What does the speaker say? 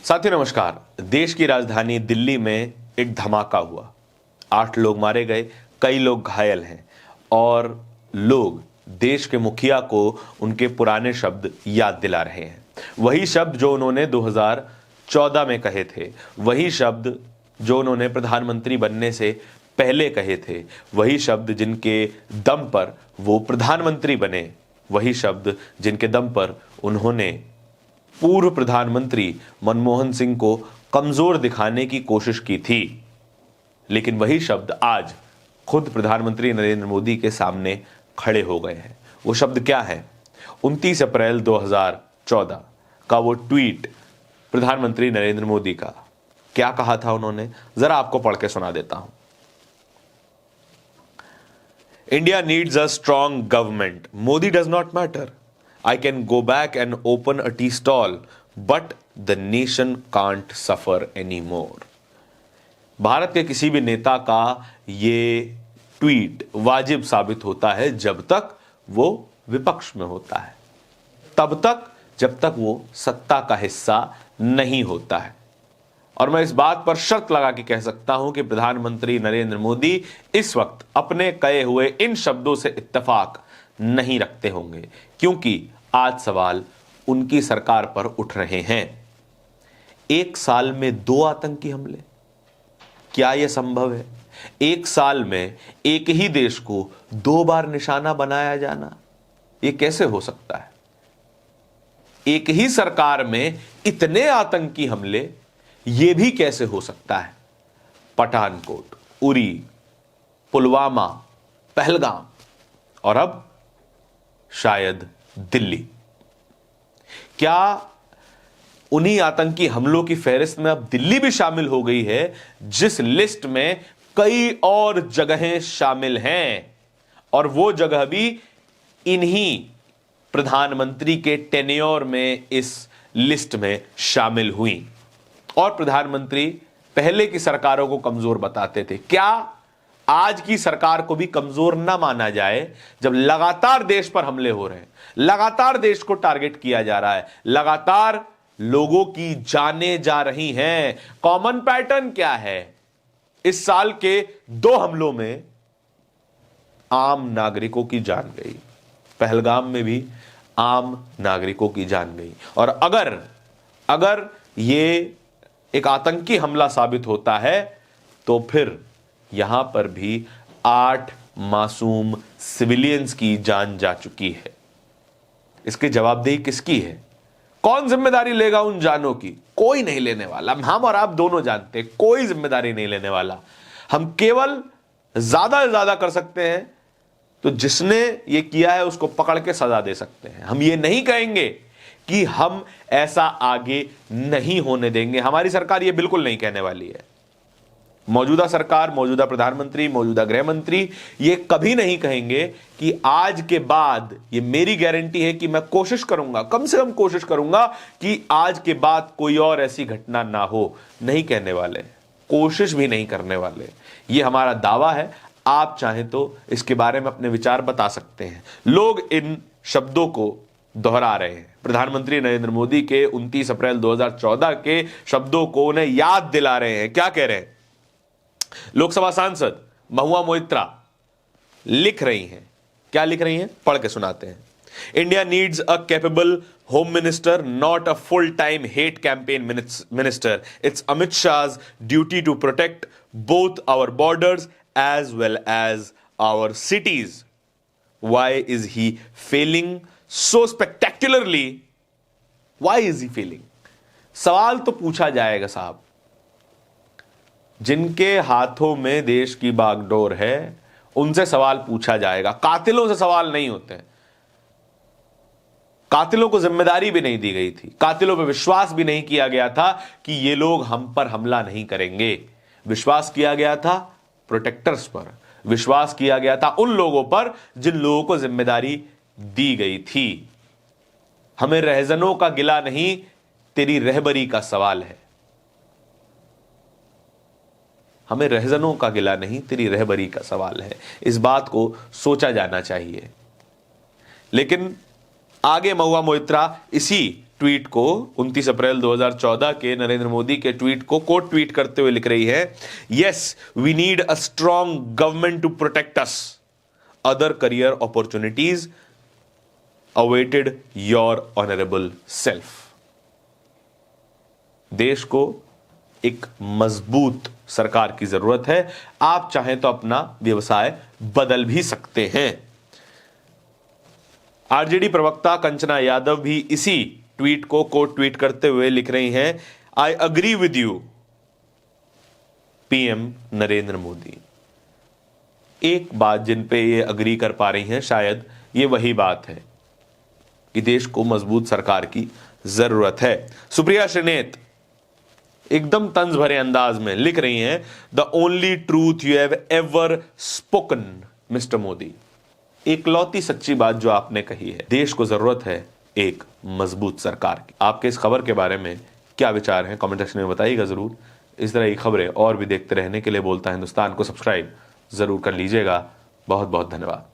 साथियों नमस्कार। देश की राजधानी दिल्ली में एक धमाका हुआ, 8 लोग मारे गए, कई लोग घायल हैं और लोग देश के मुखिया को उनके पुराने शब्द याद दिला रहे हैं। वही शब्द जो उन्होंने 2014 में कहे थे, वही शब्द जो उन्होंने प्रधानमंत्री बनने से पहले कहे थे, वही शब्द जिनके दम पर वो प्रधानमंत्री बने, वही शब्द जिनके दम पर उन्होंने पूर्व प्रधानमंत्री मनमोहन सिंह को कमजोर दिखाने की कोशिश की थी। लेकिन वही शब्द आज खुद प्रधानमंत्री नरेंद्र मोदी के सामने खड़े हो गए हैं। वो शब्द क्या है? 29 अप्रैल 2014 का वो ट्वीट प्रधानमंत्री नरेंद्र मोदी का। क्या कहा था उन्होंने, जरा आपको पढ़ के सुना देता हूं। India needs a strong government, Modi does not matter, I can go back and open a tea stall, but the nation can't suffer anymore. Bharat के किसी भी नेता का ये ट्वीट वाजिब साबित होता है जब तक वो विपक्ष में होता है, तब तक जब तक वो सत्ता का हिस्सा नहीं होता है। और मैं इस बात पर शर्त लगा के कह सकता हूं कि प्रधानमंत्री नरेंद्र मोदी इस वक्त अपने कहे हुए इन शब्दों से इत्तेफाक नहीं रखते होंगे, क्योंकि आज सवाल उनकी सरकार पर उठ रहे हैं। एक साल में 2 आतंकी हमले, क्या यह संभव है? एक साल में एक ही देश को 2 बार निशाना बनाया जाना, यह कैसे हो सकता है? एक ही सरकार में इतने आतंकी हमले, यह भी कैसे हो सकता है? पठानकोट, उरी, पुलवामा, पहलगाम और अब शायद दिल्ली। क्या उन्हीं आतंकी हमलों की फहरिस्त में अब दिल्ली भी शामिल हो गई है, जिस लिस्ट में कई और जगहें शामिल हैं, और वो जगह भी इन्हीं प्रधानमंत्री के टेन्योर में इस लिस्ट में शामिल हुई। और प्रधानमंत्री पहले की सरकारों को कमजोर बताते थे। क्या आज की सरकार को भी कमजोर ना माना जाए, जब लगातार देश पर हमले हो रहे हैं, लगातार देश को टारगेट किया जा रहा है, लगातार लोगों की जानें जा रही हैं? कॉमन पैटर्न क्या है? इस साल के 2 हमलों में आम नागरिकों की जान गई, पहलगाम में भी आम नागरिकों की जान गई। और अगर ये एक आतंकी हमला साबित होता है तो फिर यहां पर भी 8 मासूम सिविलियंस की जान जा चुकी है। इसकी जवाबदेही किसकी है? कौन जिम्मेदारी लेगा उन जानों की? कोई नहीं लेने वाला। हम और आप दोनों जानते हैं, कोई जिम्मेदारी नहीं लेने वाला। हम केवल ज्यादा से ज्यादा कर सकते हैं तो जिसने ये किया है उसको पकड़ के सजा दे सकते हैं। हम ये नहीं कहेंगे कि हम ऐसा आगे नहीं होने देंगे। हमारी सरकार ये बिल्कुल नहीं कहने वाली है। मौजूदा सरकार, मौजूदा प्रधानमंत्री, मौजूदा गृह मंत्री ये कभी नहीं कहेंगे कि आज के बाद, ये मेरी गारंटी है कि मैं कोशिश करूंगा, कम से कम कोशिश करूंगा कि आज के बाद कोई और ऐसी घटना ना हो। नहीं कहने वाले, कोशिश भी नहीं करने वाले। ये हमारा दावा है। आप चाहें तो इसके बारे में अपने विचार बता सकते हैं। लोग इन शब्दों को दोहरा रहे हैं। प्रधानमंत्री नरेंद्र मोदी के 29 अप्रैल 2014 के शब्दों को उन्हें याद दिला रहे हैं। क्या कह रहे हैं? लोकसभा सांसद महुआ मोइत्रा लिख रही हैं। क्या लिख रही हैं? पढ़ के सुनाते हैं। India needs a capable home minister, not a full time hate campaign minister. It's Amit Shah's duty to protect both our borders as well as our cities. Why is he failing so spectacularly? Why is he failing? सवाल तो पूछा जाएगा साहब। जिनके हाथों में देश की बागडोर है उनसे सवाल पूछा जाएगा। कातिलों से सवाल नहीं होते हैं। कातिलों को जिम्मेदारी भी नहीं दी गई थी, कातिलों पर विश्वास भी नहीं किया गया था कि ये लोग हम पर हमला नहीं करेंगे। विश्वास किया गया था प्रोटेक्टर्स पर, विश्वास किया गया था उन लोगों पर जिन लोगों को जिम्मेदारी दी गई थी। हमें रहजनों का गिला नहीं, तेरी रहबरी का सवाल है। हमें रहजनों का गिला नहीं, तेरी रहबरी का सवाल है। इस बात को सोचा जाना चाहिए। लेकिन आगे महुआ मोइत्रा इसी ट्वीट को 29 अप्रैल 2014 के नरेंद्र मोदी के ट्वीट को कोट ट्वीट करते हुए लिख रही है, yes we need a strong government to protect us, other career opportunities awaited your honourable self. देश को एक मजबूत सरकार की जरूरत है। आप चाहें तो अपना व्यवसाय बदल भी सकते हैं। आरजेडी प्रवक्ता कंचना यादव भी इसी ट्वीट को कोट ट्वीट करते हुए लिख रही हैं, I agree with you PM Narendra Modi. एक बात जिन पे ये अग्री कर पा रही हैं, शायद ये वही बात है कि देश को मजबूत सरकार की जरूरत है। सुप्रिया श्रीनेत एकदम तंज भरे अंदाज में लिख रही हैं, the only truth you have ever spoken mister Modi. एकलौती सच्ची बात जो आपने कही है, देश को जरूरत है एक मजबूत सरकार की। आपके इस खबर के बारे में क्या विचार हैं, कमेंट सेक्शन में बताइएगा जरूर। इस तरह की खबरें और भी देखते रहने के लिए बोलता हिंदुस्तान को सब्सक्राइब जरूर कर लीजिएगा। बहुत बहुत धन्यवाद।